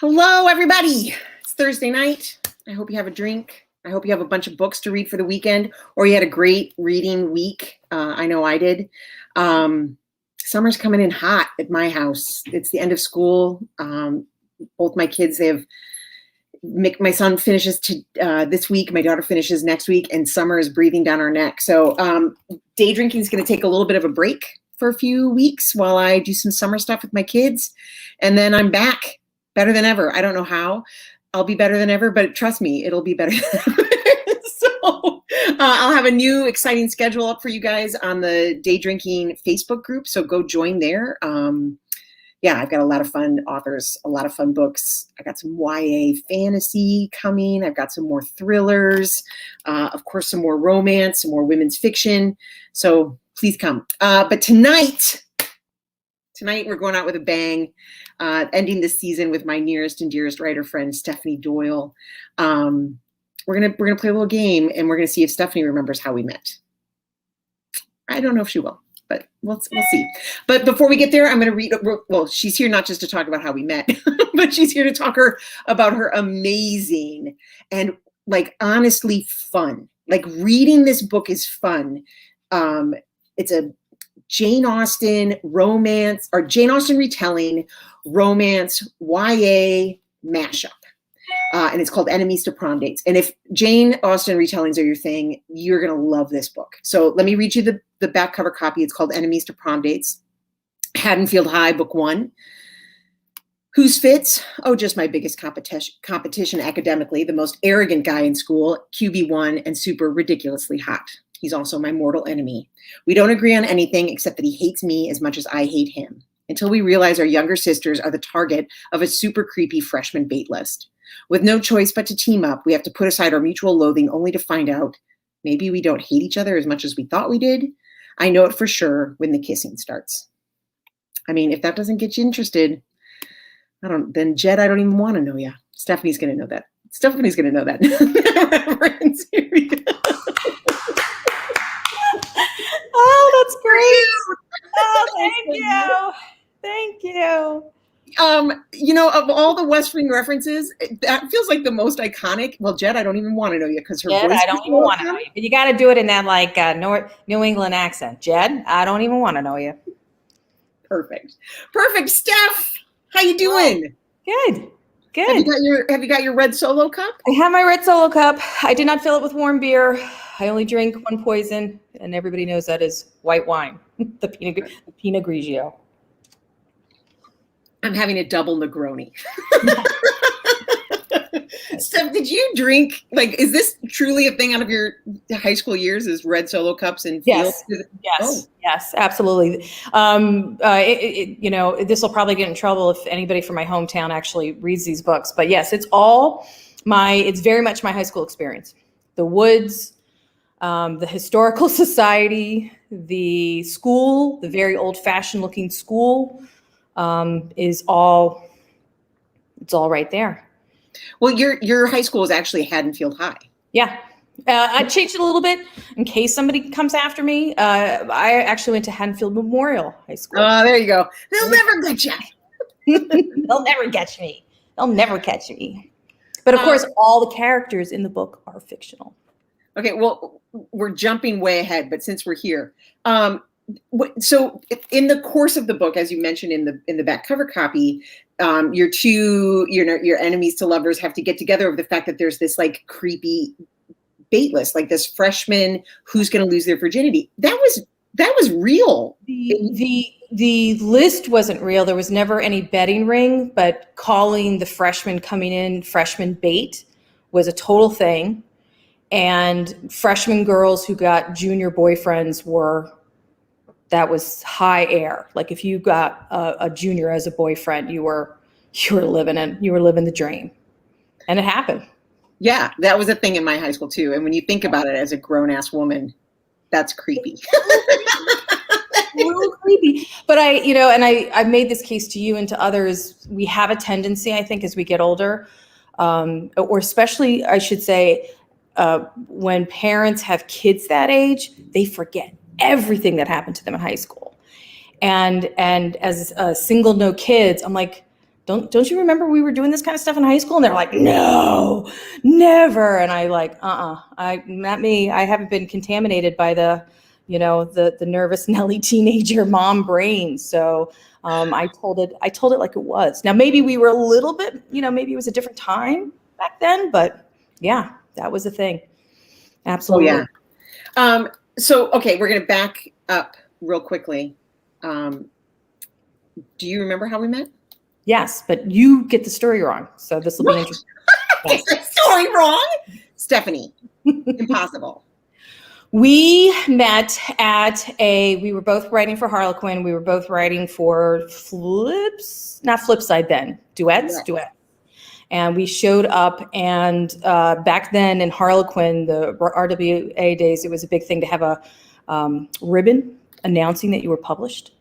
Hello, everybody. It's Thursday night. I hope you have a drink. I hope you have a bunch of books to read for the weekend, or you had a great reading week. I know I did. Summer's coming in hot at my house. It's the end of school. Both my kids, my son finishes this week, my daughter finishes next week, and summer is breathing down our neck. So day drinking is going to take a little bit of a break for a few weeks while I do some summer stuff with my kids. And then I'm back better than ever. I don't know how I'll be better than ever, but trust me, it'll be better than ever. So I'll have a new exciting schedule up for you guys on the Day Drinking Facebook group. So go join there. Yeah, I've got a lot of fun authors, a lot of fun books. I got some YA fantasy coming. I've got some more thrillers, of course, some more romance, some more women's fiction. So please come. But tonight we're going out with a bang, ending this season with my nearest and dearest writer friend, Stephanie Doyle. We're gonna play a little game, and we're gonna see if Stephanie remembers how we met. I don't know if she will, but we'll see. But before we get there, I'm gonna read. Well, she's here not just to talk about how we met, but she's here to talk about her amazing and honestly fun. Reading this book is fun. It's a Jane Austen romance, or Jane Austen retelling, romance, YA mashup. And it's called Enemies To Prom Dates. And if Jane Austen retellings are your thing, you're going to love this book. So let me read you the back cover copy. It's called Enemies To Prom Dates. Haddonfield High, book 1. Whose fits? Oh, just my biggest competition academically, the most arrogant guy in school, QB1, and super ridiculously hot. He's also my mortal enemy. We don't agree on anything except that he hates me as much as I hate him, until we realize our younger sisters are the target of a super creepy freshman bait list. With no choice but to team up, we have to put aside our mutual loathing only to find out maybe we don't hate each other as much as we thought we did. I know it for sure when the kissing starts. I mean, if that doesn't get you interested, then Jed, I don't even want to know you. Stephanie's going to know that. Stephanie's going to know that. Here we go. Oh, that's great. Oh, thank you. Thank you. Of all the West Wing references, that feels like the most iconic. Well, Jed, I don't even want to know you because her Jed, voice. I don't even want to know you. But you got to do it in that New England accent. Jed, I don't even want to know you. Perfect. Steph, how you doing? Good. Have you got your red Solo cup? I have my red Solo cup. I did not fill it with warm beer. I only drink one poison, and everybody knows that is white wine, the Pinot Grigio. I'm having a double Negroni. Steph, did you drink, is this truly a thing out of your high school years, is red Solo cups and Yes. Yes, absolutely. This will probably get in trouble if anybody from my hometown actually reads these books, but yes, it's very much my high school experience. The woods, the historical society, the school, the very old-fashioned looking school, it's all right there. Well, your high school is actually Haddonfield High. Yeah. I changed it a little bit in case somebody comes after me. I actually went to Haddonfield Memorial High School. Oh, there you go. They'll never get you. They'll never catch me. But of course, all the characters in the book are fictional. Okay, well, we're jumping way ahead, but since we're here, so in the course of the book, as you mentioned in the back cover copy, your enemies to lovers have to get together over the fact that there's this creepy bait list, this freshman who's going to lose their virginity. That was real. The list wasn't real. There was never any betting ring, but calling the freshman coming in freshman bait was a total thing. And freshman girls who got junior boyfriends that was high air. If you got a junior as a boyfriend, you were living the dream, and it happened. Yeah, that was a thing in my high school too. And when you think about it as a grown ass woman, that's creepy. A little creepy. But I've made this case to you and to others. We have a tendency, I think, as we get older, or especially, I should say, when parents have kids that age, they forget everything that happened to them in high school. And as a single no kids, I'm like, don't you remember we were doing this kind of stuff in high school? And they're like, no, never. And I like, not me. I haven't been contaminated by the nervous Nelly teenager mom brain. So I told it like it was. Now, maybe we were a little bit, maybe it was a different time back then, but yeah, that was the thing. Absolutely. Oh, yeah. So, okay, we're going to back up real quickly. Do you remember how we met? Yes, but you get the story wrong. So this will be interesting. Get the story wrong? Stephanie, impossible. We met we were both writing for Harlequin. We were both writing for not Flipside then, duets. And we showed up, and back then in Harlequin, the RWA days, it was a big thing to have a ribbon announcing that you were published.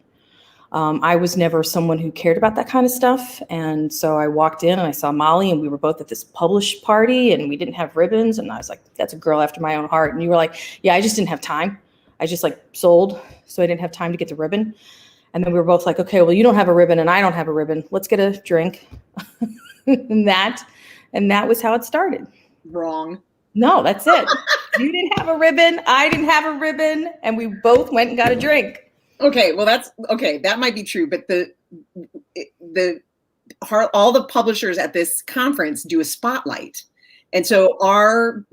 I was never someone who cared about that kind of stuff. And so I walked in and I saw Molly, and we were both at this published party, and we didn't have ribbons. And I was like, that's a girl after my own heart. And you were like, yeah, I just didn't have time. I just sold. So I didn't have time to get the ribbon. And then we were both like, okay, well, you don't have a ribbon and I don't have a ribbon. Let's get a drink. and that was how it started. Wrong. No, that's it. You didn't have a ribbon. I didn't have a ribbon. And we both went and got a drink. Okay, well, that might be true, but all the publishers at this conference do a spotlight, and so our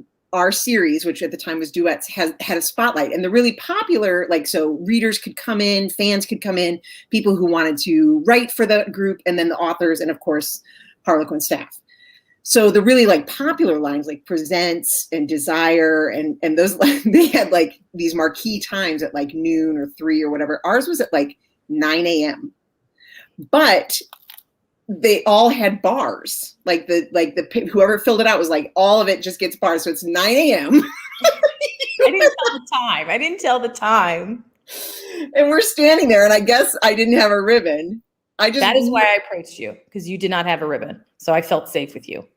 series, which at the time was Duets, had a spotlight, and the really popular, so readers could come in, fans could come in, people who wanted to write for the group, and then the authors, and of course Harlequin staff. So the really popular lines like Presents and Desire and those, they had these marquee times at noon or 3 or whatever. Ours was at 9 a.m. But they all had bars. Whoever filled it out was all of it just gets bars. So it's 9 a.m. I didn't tell the time. And we're standing there, and I guess I didn't have a ribbon. That is why I approached you, because you did not have a ribbon. So I felt safe with you.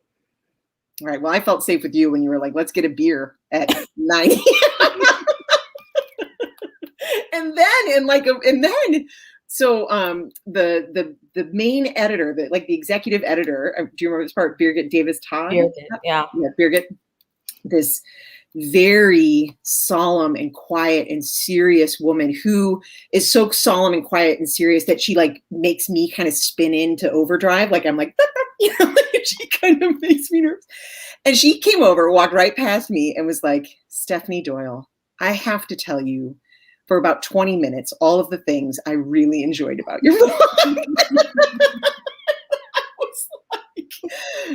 All right. Well, I felt safe with you when you were like, let's get a beer at 9 a.m. So the main editor, the executive editor, do you remember this part? Birgit Davis Todd? Yeah, Birgit, this very solemn and quiet and serious woman who is so solemn and quiet and serious that she makes me kind of spin into overdrive. I'm like, she kind of makes me nervous. And she came over, walked right past me, and was like, Stephanie Doyle, I have to tell you for about 20 minutes all of the things I really enjoyed about your blog.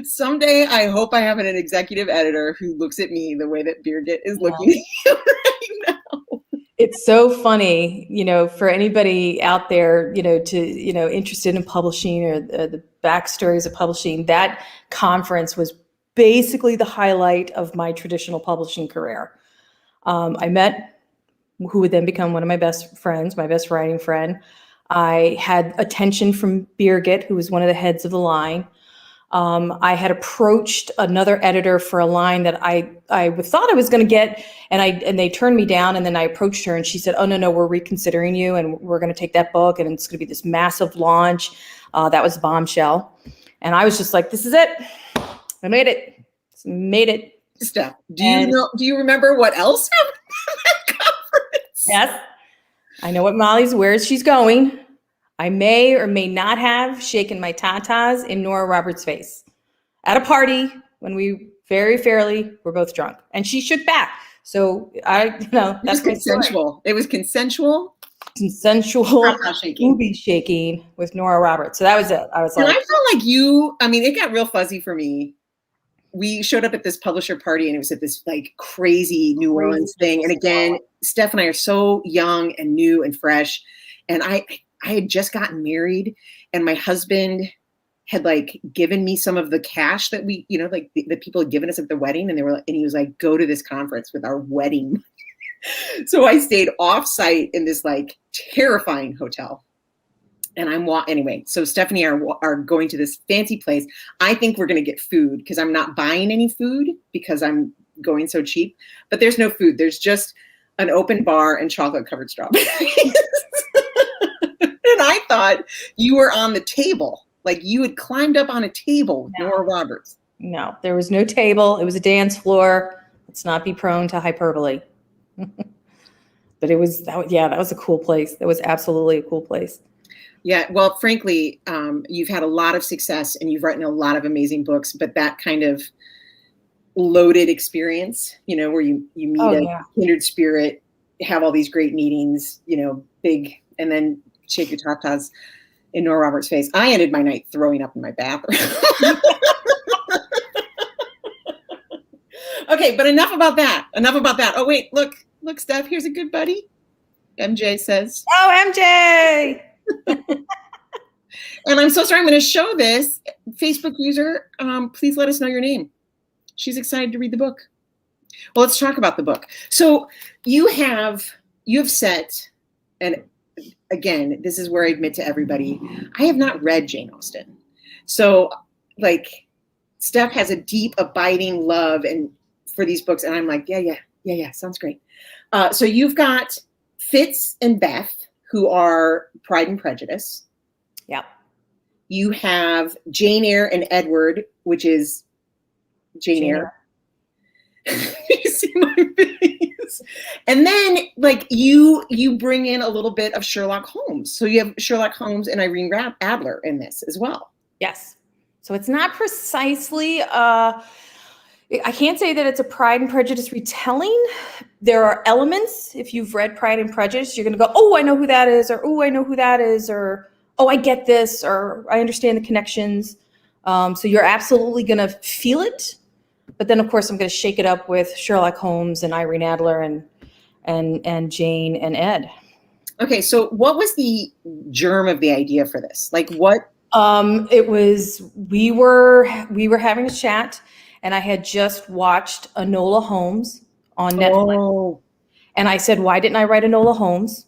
Someday I hope I have an executive editor who looks at me the way that Birgit is looking at you right now. It's so funny, for anybody out there, interested in publishing or the backstories of publishing. That conference was basically the highlight of my traditional publishing career. I met who would then become one of my best friends, my best writing friend. I had attention from Birgit, who was one of the heads of the line. I had approached another editor for a line that I thought I was going to get, and they turned me down. And then I approached her, and she said, "Oh no, we're reconsidering you, and we're going to take that book, and it's going to be this massive launch." That was Bombshell, and I was just like, "This is it. I made it." Steph, do you remember what else happened at that conference? Yes, I know where she's going. I may or may not have shaken my tatas in Nora Robert's face at a party when we very fairly were both drunk, and she shook back. So that's consensual. It was consensual. Booby shaking with Nora Robert. So that was it. I was and I felt like it got real fuzzy for me. We showed up at this publisher party, and it was at this crazy New Orleans thing. And again, Steph and I are so young and new and fresh. And I had just gotten married, and my husband had given me some of the cash that we, the people had given us at the wedding. And he was like, go to this conference with our wedding. So I stayed off site in this terrifying hotel. And anyway, so Stephanie are going to this fancy place. I think we're going to get food because I'm not buying any food because I'm going so cheap, but there's no food. There's just an open bar and chocolate covered strawberries. And I thought you were on the table Like you had climbed up on a table with No. Nora Roberts. No, there was no table. It was a dance floor. Let's not be prone to hyperbole. But it was, that was a cool place. That was absolutely a cool place. Yeah, well, frankly, you've had a lot of success and you've written a lot of amazing books, but that kind of loaded experience, where you meet kindred spirit, have all these great meetings, big, and then shake your tatas in Nora Roberts' face. I ended my night throwing up in my bathroom. Okay, but enough about that. Oh, wait, look, Steph, here's a good buddy. MJ says. Oh, MJ. And I'm so sorry, I'm going to show this. Facebook user, please let us know your name. She's excited to read the book. Well, let's talk about the book. So you have set, and again, this is where I admit to everybody, I have not read Jane Austen. So like Steph has a deep, abiding love for these books. And I'm like, yeah, sounds great. So you've got Fitz and Beth, who are Pride and Prejudice. Yeah. You have Jane Eyre and Edward, which is Jane Eyre. You see my face. And then like you bring in a little bit of Sherlock Holmes. So you have Sherlock Holmes and Irene Adler in this as well. Yes. So it's not precisely, I can't say that it's a Pride and Prejudice retelling. There are elements. If you've read Pride and Prejudice, you're going to go, oh, I know who that is, or oh, I know who that is, or oh, I get this, or I understand the connections. So you're absolutely going to feel it. But then, of course, I'm going to shake it up with Sherlock Holmes and Irene Adler and Jane and Ed. Okay, so what was the germ of the idea for this? Like what? It was, we were having a chat, and I had just watched Enola Holmes on Netflix. Oh. And I said, why didn't I write Enola Holmes?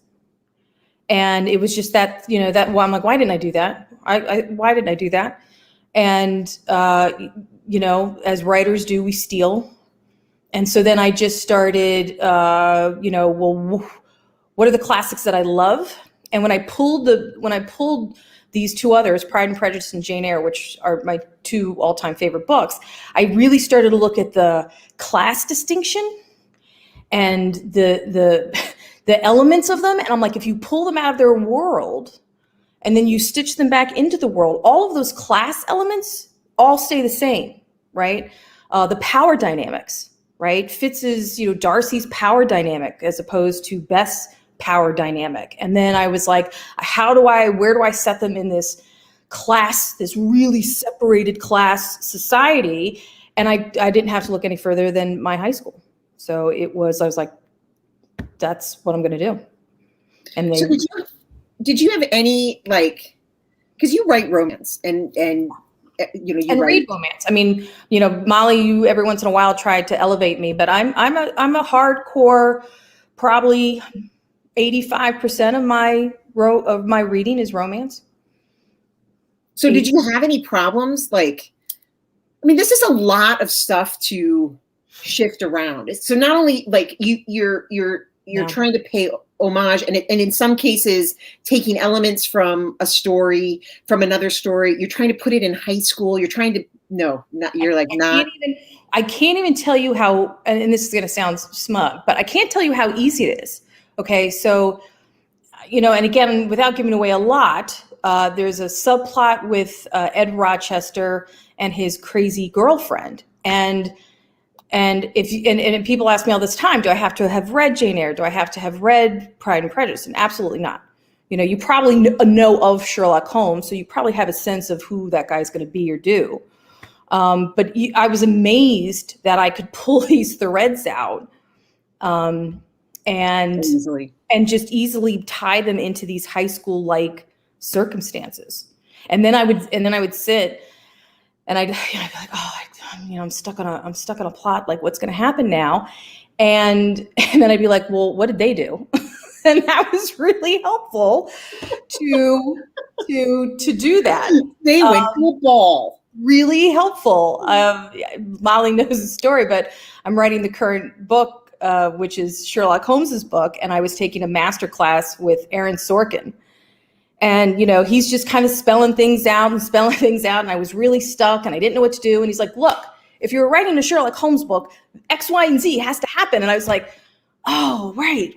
And it was just that, I'm like, why didn't I do that? Why didn't I do that? And, as writers do, we steal. And so then I just started, well, what are the classics that I love? And when I pulled these two others, Pride and Prejudice and Jane Eyre, which are my two all-time favorite books, I really started to look at the class distinction and the elements of them. And I'm like, if you pull them out of their world and then you stitch them back into the world, all of those class elements all stay the same, right? The power dynamics, right? Fitz's, Darcy's power dynamic as opposed to Beth's power dynamic. And then I was like, where do I set them in this class, this really separated class society? And I didn't have to look any further than my high school. So I was like, that's what I'm going to do. And so did you have any, like, because you write romance and read romance. I mean, Molly, you every once in a while tried to elevate me, but I'm a hardcore, probably 85% of my reading is romance. So did you have any problems? Like, I mean, this is a lot of stuff to shift around. So not only like you're trying to pay homage and in some cases taking elements from a story, from another story, you're trying to put it in high school. You're trying to, I can't even tell you how, and this is going to sound smug, but I can't tell you how easy it is. Okay. So, and again, without giving away a lot, there's a subplot with Ed Rochester and his crazy girlfriend. And people ask me all this time, do I have to have read Jane Eyre? Do I have to have read Pride and Prejudice? And absolutely not. You probably know of Sherlock Holmes, so you probably have a sense of who that guy's going to be or do. But I was amazed that I could pull these threads out and just easily tie them into these high school-like circumstances. And then I would sit and I'd be like, oh, I'm stuck on a plot. Like, what's going to happen now? And then I'd be like, well, what did they do? And that was really helpful to do that. They went to a ball. Really helpful. Molly knows the story, but I'm writing the current book, which is Sherlock Holmes's book, and I was taking a master class with Aaron Sorkin. And, he's just kind of spelling things out. And I was really stuck and I didn't know what to do. And he's like, look, if you're writing a Sherlock Holmes book, X, Y, and Z has to happen. And I was like, oh, right.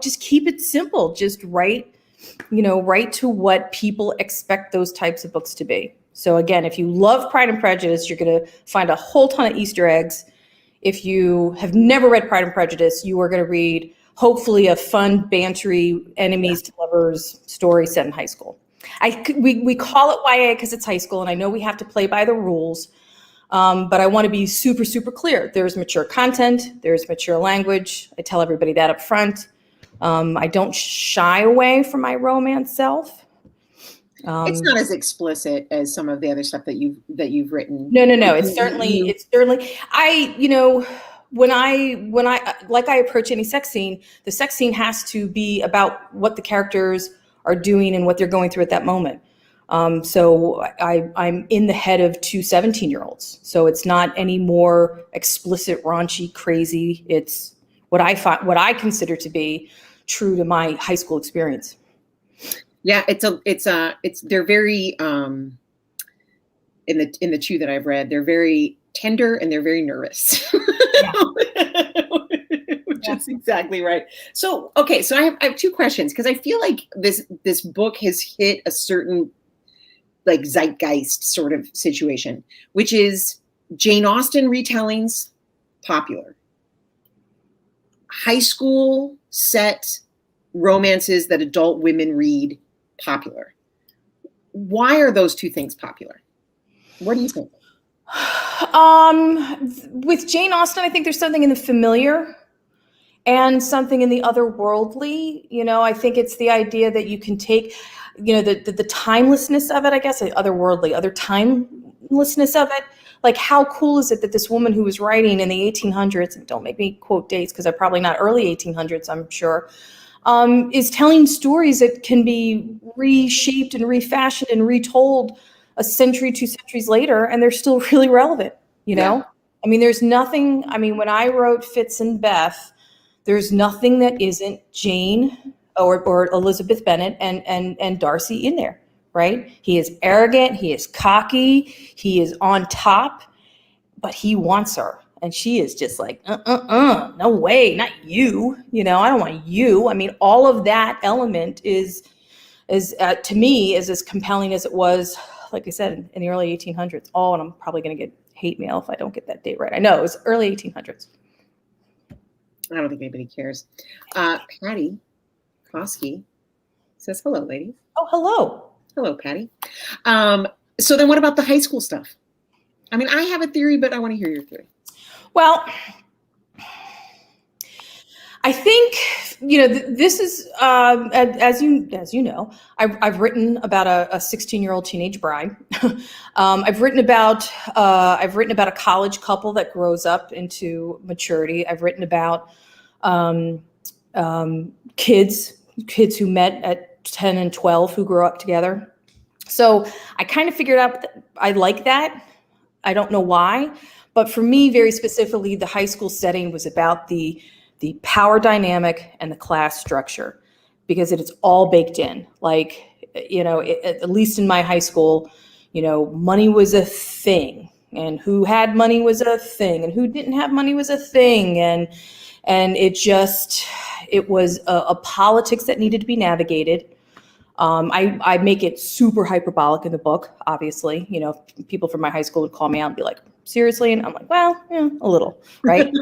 Just keep it simple. Just write to what people expect those types of books to be. So again, if you love Pride and Prejudice, you're going to find a whole ton of Easter eggs. If you have never read Pride and Prejudice, you are going to read hopefully a fun, bantery, enemies to lovers story set in high school. We call it YA because it's high school, and I know we have to play by the rules, but I want to be super, super clear. There's mature content. There's mature language. I tell everybody that up front. I don't shy away from my romance self. It's not as explicit as some of the other stuff that you've written. No. It's certainly, when I approach any sex scene, the sex scene has to be about what the characters are doing and what they're going through at that moment. So I'm in the head of two 17-year-olds. So it's not any more explicit, raunchy, crazy. It's what I consider to be true to my high school experience. Yeah, they're very in the two that I've read, they're very tender and they're very nervous. Yeah. Which is exactly right. So, okay, so I have two questions because I feel like this book has hit a certain like zeitgeist sort of situation, which is Jane Austen retellings popular. High school set romances that adult women read popular. Why are those two things popular? What do you think? With Jane Austen, I think there's something in the familiar and something in the otherworldly. I think it's the idea that you can take, the timelessness of it, I guess, other timelessness of it. Like, how cool is it that this woman who was writing in the 1800s, and don't make me quote dates because they're probably not early 1800s, I'm sure, is telling stories that can be reshaped and refashioned and retold a century, 2 centuries later, and they're still really relevant, Yeah. I mean, there's nothing, when I wrote Fitz and Beth, there's nothing that isn't Jane or Elizabeth Bennet and Darcy in there, right? He is arrogant, he is cocky, he is on top, but he wants her. And she is just like, no way, not you. I don't want you. I mean, all of that element is to me, is as compelling as it was, like I said, in the early 1800s. Oh, and I'm probably going to get hate mail if I don't get that date right. I know, it was early 1800s. I don't think anybody cares. Patty Kosky says, hello, ladies. Oh, hello. Hello, Patty. So then what about the high school stuff? I mean, I have a theory, but I want to hear your theory. Well, I think, this is, as you know, I've written about a 16-year-old teenage bride. I've written about a college couple that grows up into maturity. I've written about kids who met at 10 and 12 who grow up together. So I kind of figured out that I like that. I don't know why, but for me, very specifically, the high school setting was about the power dynamic and the class structure, because it is all baked in. Like, at least in my high school, money was a thing, and who had money was a thing, and who didn't have money was a thing. And it was a politics that needed to be navigated. I make it super hyperbolic in the book, obviously. People from my high school would call me out and be like, seriously? And I'm like, well, yeah, a little, right?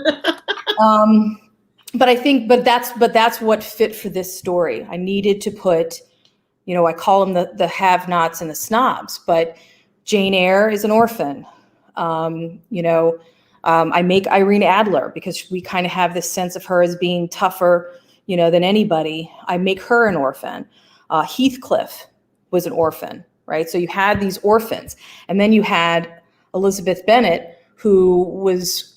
But that's what fit for this story. I needed to put, I call them the have-nots and the snobs, but Jane Eyre is an orphan. I make Irene Adler because we kind of have this sense of her as being tougher, than anybody. I make her an orphan. Heathcliff was an orphan, right? So you had these orphans, and then you had Elizabeth Bennet, who was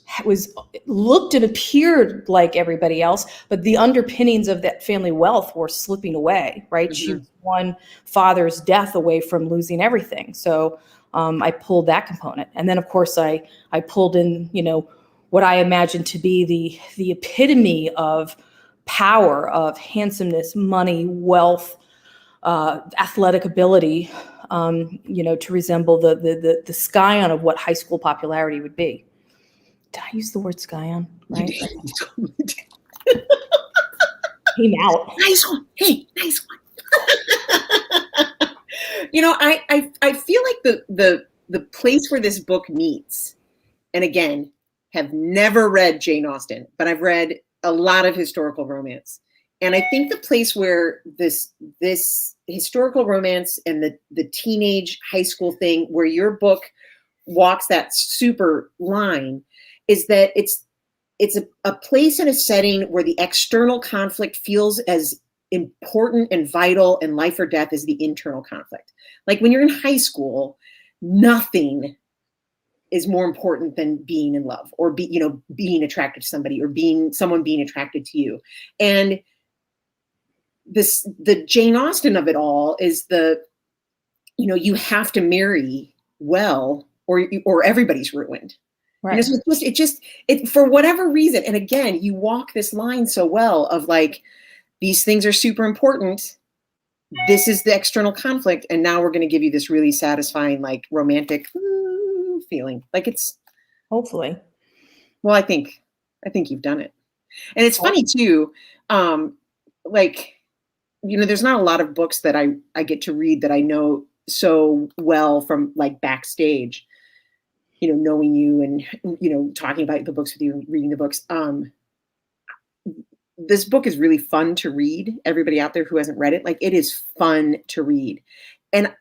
looked and appeared like everybody else, but the underpinnings of that family wealth were slipping away, right? Mm-hmm. She was one father's death away from losing everything. So I pulled that component. And then, of course, I pulled in, what I imagine to be the epitome of power, of handsomeness, money, wealth, athletic ability, to resemble the scion of what high school popularity would be. Did I use the word scion? Right? Came out. Nice one. Hey, nice one. I feel like the place where this book meets, and again, have never read Jane Austen, but I've read a lot of historical romance. And I think the place where this historical romance and the teenage high school thing, where your book walks that super line, is that it's a place and a setting where the external conflict feels as important and vital and life or death as the internal conflict. Like when you're in high school, nothing is more important than being in love or being attracted to somebody or someone being attracted to you. And the Jane Austen of it all is you have to marry well or everybody's ruined. Right. So it for whatever reason. And again, you walk this line so well of like, these things are super important. This is the external conflict. And now we're going to give you this really satisfying, like romantic feeling. Like it's hopefully. Well, I think you've done it. And it's funny too. There's not a lot of books that I get to read that I know so well from like backstage, knowing you and, talking about the books with you and reading the books. This book is really fun to read. Everybody out there who hasn't read it, like it is fun to read. And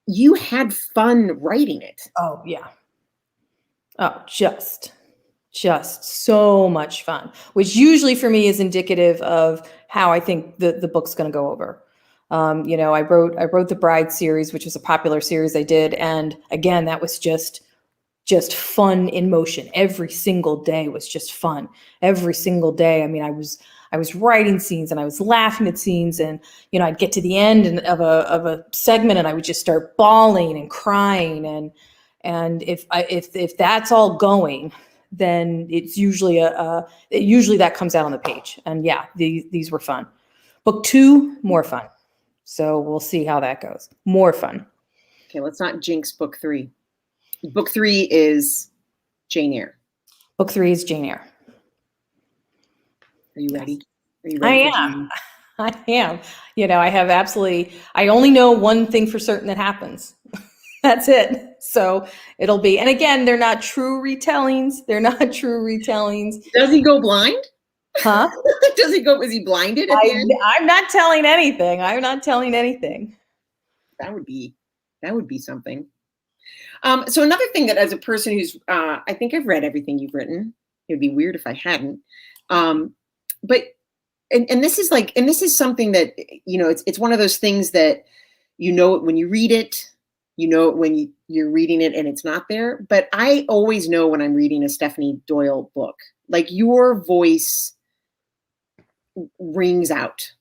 you had fun writing it. Oh yeah. Oh, just so much fun, which usually for me is indicative of how I think the book's going to go over. I wrote the Bride series, which was a popular series I did. And again, that was just fun in motion. Every single day was just fun. Every single day. I mean, I was writing scenes and I was laughing at scenes, and I'd get to the end of a segment and I would just start bawling and crying, and if that's all going, then it's usually usually that comes out on the page. And yeah, these were fun. Book 2, more fun. So we'll see how that goes. More fun. Okay, let's not jinx book 3. Book 3 is Jane Eyre. Book 3 is Jane Eyre. Are you ready? I am. I only know one thing for certain that happens. That's it. So it'll be, and again, they're not true retellings. Does he go blind? Huh? Is he blinded at the end? I'm not telling anything. That would be something. So another thing that as a person who's, I think I've read everything you've written. It would be weird if I hadn't. But this is something that, it's one of those things that, when you read it, when you're reading it and it's not there. But I always know when I'm reading a Stephanie Doyle book, like your voice rings out.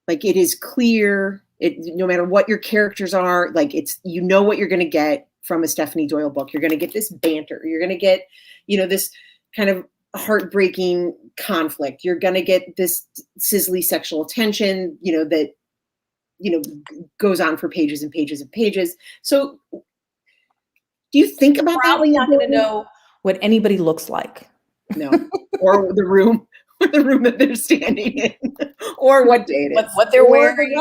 Like it is clear. No matter what your characters are, like what you're going to get from a Stephanie Doyle book. You're going to get this banter. You're going to get, this kind of heartbreaking conflict. You're going to get this sizzly sexual tension, that, goes on for pages and pages and pages. So do you think about that? Probably not going to know what anybody looks like. No. Or the room that they're standing in, or what day it is. What they're wearing.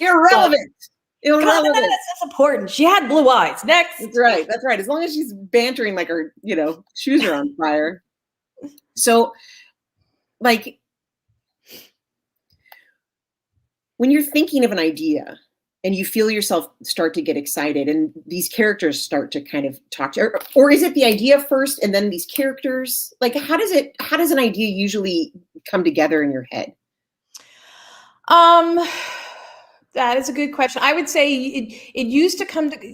Irrelevant. That's important. She had blue eyes. Next. That's right. As long as she's bantering like her, shoes are on fire. So, like, when you're thinking of an idea and you feel yourself start to get excited and these characters start to kind of talk to you, or is it the idea first and then these characters? Like, how does an idea usually come together in your head? That is a good question. I would say it used to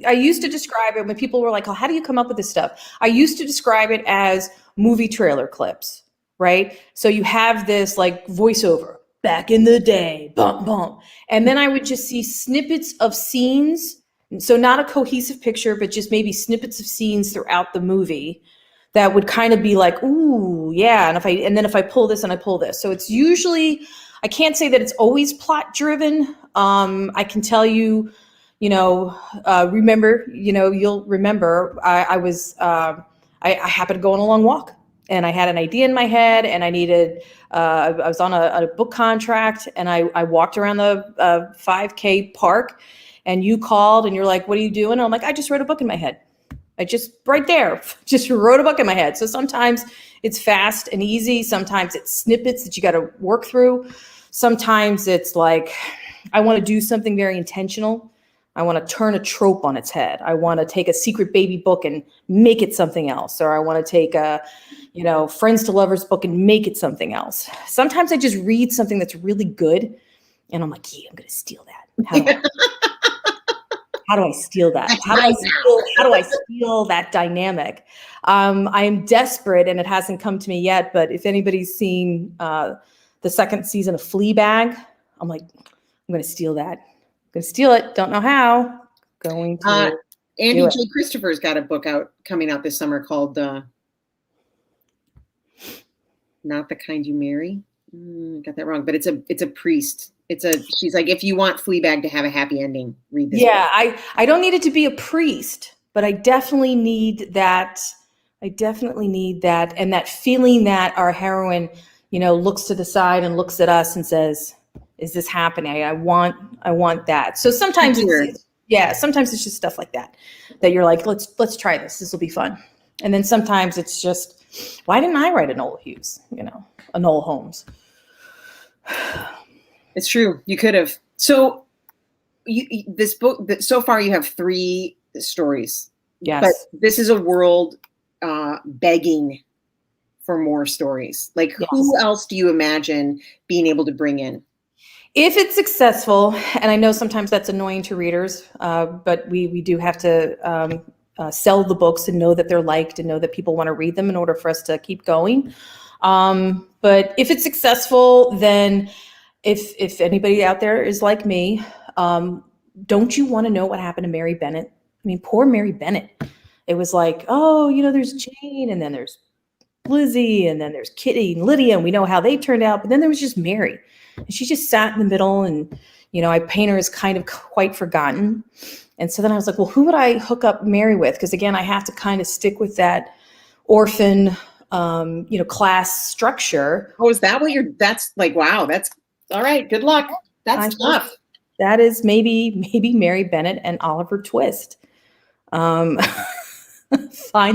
I used to describe it when people were like, oh, how do you come up with this stuff? I used to describe it as movie trailer clips, right? So you have this like voiceover, back in the day, bump, bump. And then I would just see snippets of scenes. So not a cohesive picture, but just maybe snippets of scenes throughout the movie that would kind of be like, ooh, yeah. And then if I pull this and I pull this. So it's usually, I can't say that it's always plot driven. I can tell you, remember, you'll remember I happened to go on a long walk and I had an idea in my head and I needed, I was on a book contract and I walked around the 5K park and you called and you're like, what are you doing? And I'm like, I just wrote a book in my head. I just right there, just wrote a book in my head. So sometimes it's fast and easy. Sometimes it's snippets that you got to work through. Sometimes it's like, I want to do something very intentional. I want to turn a trope on its head. I want to take a secret baby book and make it something else. Or I want to take a, friends to lovers book and make it something else. Sometimes I just read something that's really good and I'm like, yeah, I'm going to steal that. How do I steal that? How do I steal that dynamic? I am desperate, and it hasn't come to me yet. But if anybody's seen the second season of Fleabag, I'm like, I'm going to steal that. I'm going to steal it. Don't know how. Going to. Andy J. Christopher's got a book coming out this summer called "Not the Kind You Marry." Got that wrong, but it's a priest. She's like, if you want Fleabag to have a happy ending, read this. Yeah, I don't need it to be a priest, but I definitely need that. And that feeling that our heroine, looks to the side and looks at us and says, is this happening? I want that. So sometimes sometimes it's just stuff like that you're like, let's try this. This will be fun. And then sometimes it's just, why didn't I write a Noel Hughes, a Noel Holmes? It's true. You could have. So this book, so far you have 3 stories. Yes. But this is a world begging for more stories. Like, yes. Who else do you imagine being able to bring in? If it's successful, and I know sometimes that's annoying to readers, but we do have to sell the books and know that they're liked and know that people want to read them in order for us to keep going. But if it's successful, then if anybody out there is like me, don't you want to know what happened to Mary Bennett? I mean, poor Mary Bennett. It was like, oh, there's Jane, and then there's Lizzie, and then there's Kitty and Lydia, and we know how they turned out. But then there was just Mary. And she just sat in the middle, and, I paint her as kind of quite forgotten. And so then I was like, well, who would I hook up Mary with? Because, again, I have to kind of stick with that orphan, class structure. Oh, is that what that's like, wow, that's all right. Good luck. That's tough. That is maybe Mary Bennett and Oliver Twist find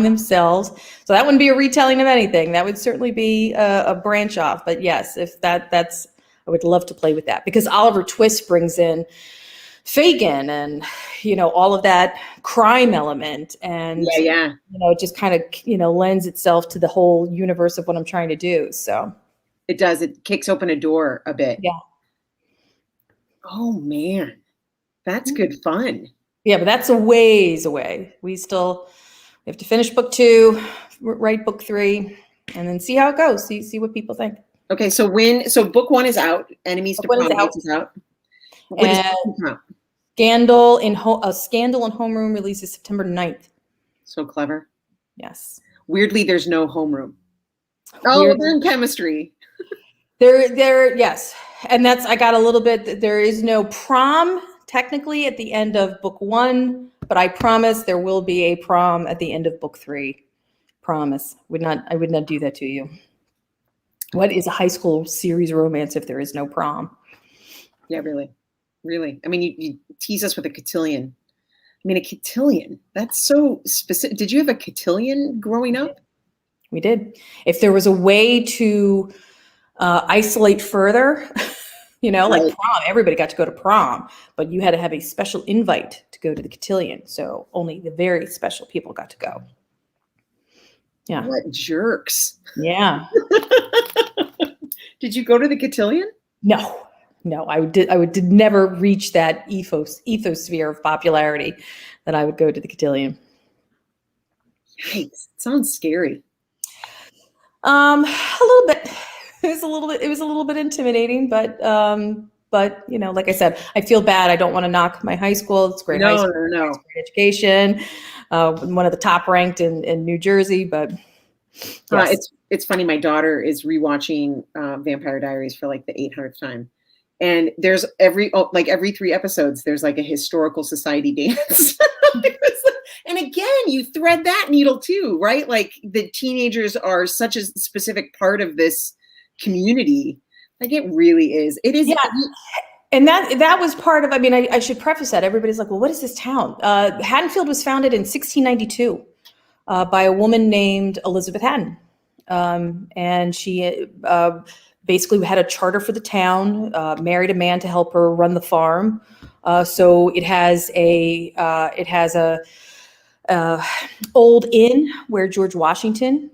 themselves. So that wouldn't be a retelling of anything. That would certainly be a branch off. But yes, if that's, I would love to play with that because Oliver Twist brings in Fagin and, all of that crime element. And, it just kind of, lends itself to the whole universe of what I'm trying to do. So it does. It kicks open a door a bit. Yeah. Oh, man. That's good fun. Yeah, but that's a ways away. We have to finish book 2, write book 3, and then see how it goes. See what people think. Okay, so book 1 is out. Enemies to Prom Dates is out. Scandal in Homeroom releases September 9th. So clever. Yes. Weirdly, there's no homeroom. Oh, they're in chemistry. Yes. And I got a little bit, there is no prom technically at the end of book 1, but I promise there will be a prom at the end of book 3. Promise. I would not do that to you. What is a high school series romance if there is no prom? Yeah, really. Really. I mean, you tease us with a cotillion. I mean, a cotillion, that's so specific. Did you have a cotillion growing up? We did. If there was a way to isolate further, like prom, everybody got to go to prom, but you had to have a special invite to go to the cotillion. So only the very special people got to go. Yeah. What jerks. Yeah. Did you go to the cotillion? No, I did never reach that ethosphere of popularity that I would go to the cotillion. Yikes. Sounds scary. A little bit. It was a little bit intimidating, but like I said, I feel bad. I don't want to knock my high school. It's great. High school, no. It's great education. One of the top ranked in New Jersey, but yes. it's funny. My daughter is rewatching Vampire Diaries for like the 800th time. And there's every 3 episodes, there's like a historical society dance. And again, you thread that needle too, right? Like the teenagers are such a specific part of this community. Like it really is. It is. Yeah. And that was part of, I mean, I should preface that. Everybody's like, well, what is this town? Haddonfield was founded in 1692 by a woman named Elizabeth Haddon. And she basically had a charter for the town, married a man to help her run the farm. So it has a old inn where George Washington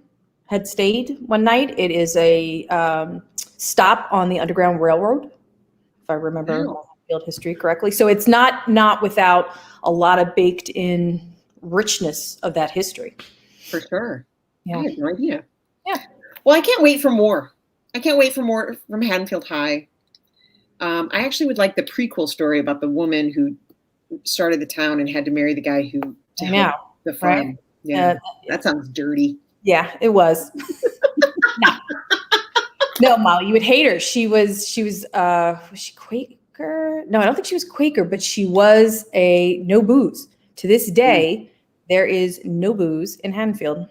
had stayed one night. It is a stop on the Underground Railroad, if I remember field history correctly. So it's not without a lot of baked in richness of that history. For sure. Yeah. I have no idea. Yeah. Well, I can't wait for more. I can't wait for more from Haddonfield High. I actually would like the prequel story about the woman who started the town and had to marry the guy who helped the farm. Right? Yeah, that sounds dirty. Yeah, it was. No, Molly, you would hate her. Was she Quaker? No, I don't think she was Quaker, but she was a no booze. To this day, there is no booze in Haddonfield.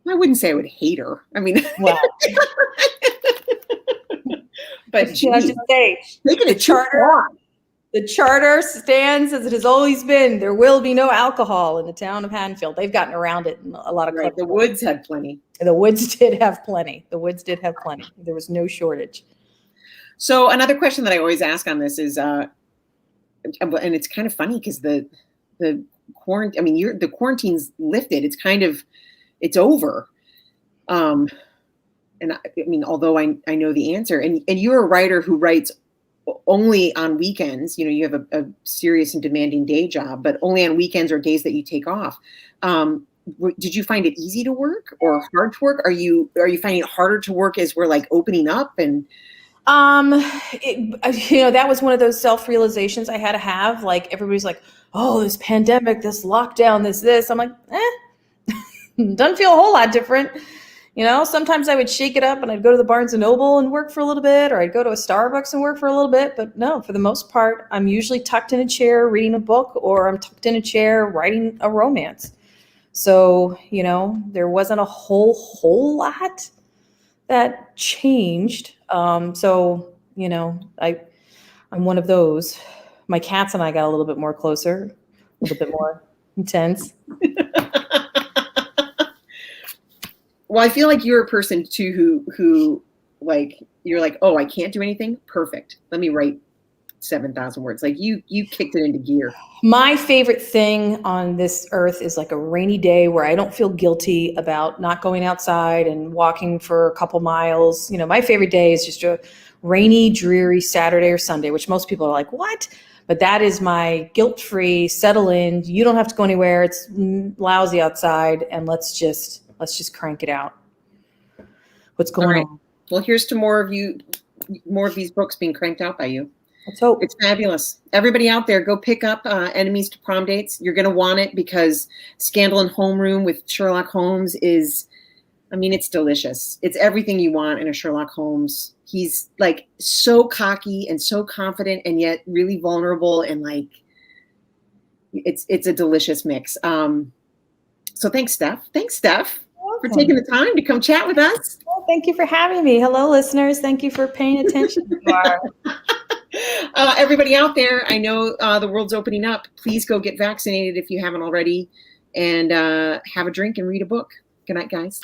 I wouldn't say I would hate her. I mean, well, but I just say making a charter. The charter stands as it has always been. There will be no alcohol in the town of Haddonfield. They've gotten around it in a lot of clubs. The Woods had plenty. The Woods did have plenty. There was no shortage. So another question that I always ask on this is, and it's kind of funny because the quarantine. I mean, the quarantine's lifted. It's over. And I mean, although I know the answer, and you're a writer who writes only on weekends. You know, you have a serious and demanding day job, but only on weekends or days that you take off. Did you find it easy to work or hard to work? Are you finding it harder to work as we're like opening up? And that was one of those self-realizations I had to have. Like everybody's like, oh, this pandemic, this lockdown, this. I'm like, doesn't feel a whole lot different. You know, sometimes I would shake it up and I'd go to the Barnes and Noble and work for a little bit, or I'd go to a Starbucks and work for a little bit. But no, for the most part, I'm usually tucked in a chair reading a book, or I'm tucked in a chair writing a romance. So, you know, there wasn't a whole lot that changed. So, you know, I'm one of those. My cats and I got a little bit more closer, a little bit more intense. Well, I feel like you're a person too who like, you're like, oh, I can't do anything. Perfect. Let me write 7,000 words. Like you kicked it into gear. My favorite thing on this earth is like a rainy day where I don't feel guilty about not going outside and walking for a couple miles. You know, my favorite day is just a rainy, dreary Saturday or Sunday, which most people are like, what? But that is my guilt-free, settle in. You don't have to go anywhere. It's lousy outside, and let's just crank it out. What's going on? Well, here's to more of these books being cranked out by you. Let's hope. It's fabulous. Everybody out there, go pick up Enemies to Prom Dates. You're going to want it because Scandal in Homeroom with Sherlock Holmes is, I mean, it's delicious. It's everything you want in a Sherlock Holmes. He's like so cocky and so confident and yet really vulnerable, and like it's a delicious mix. So thanks, Steph. For taking the time to come chat with us. Well, thank you for having me. Hello, listeners. Thank you for paying attention. Everybody out there, I know the world's opening up. Please go get vaccinated if you haven't already, and have a drink and read a book. Good night, guys.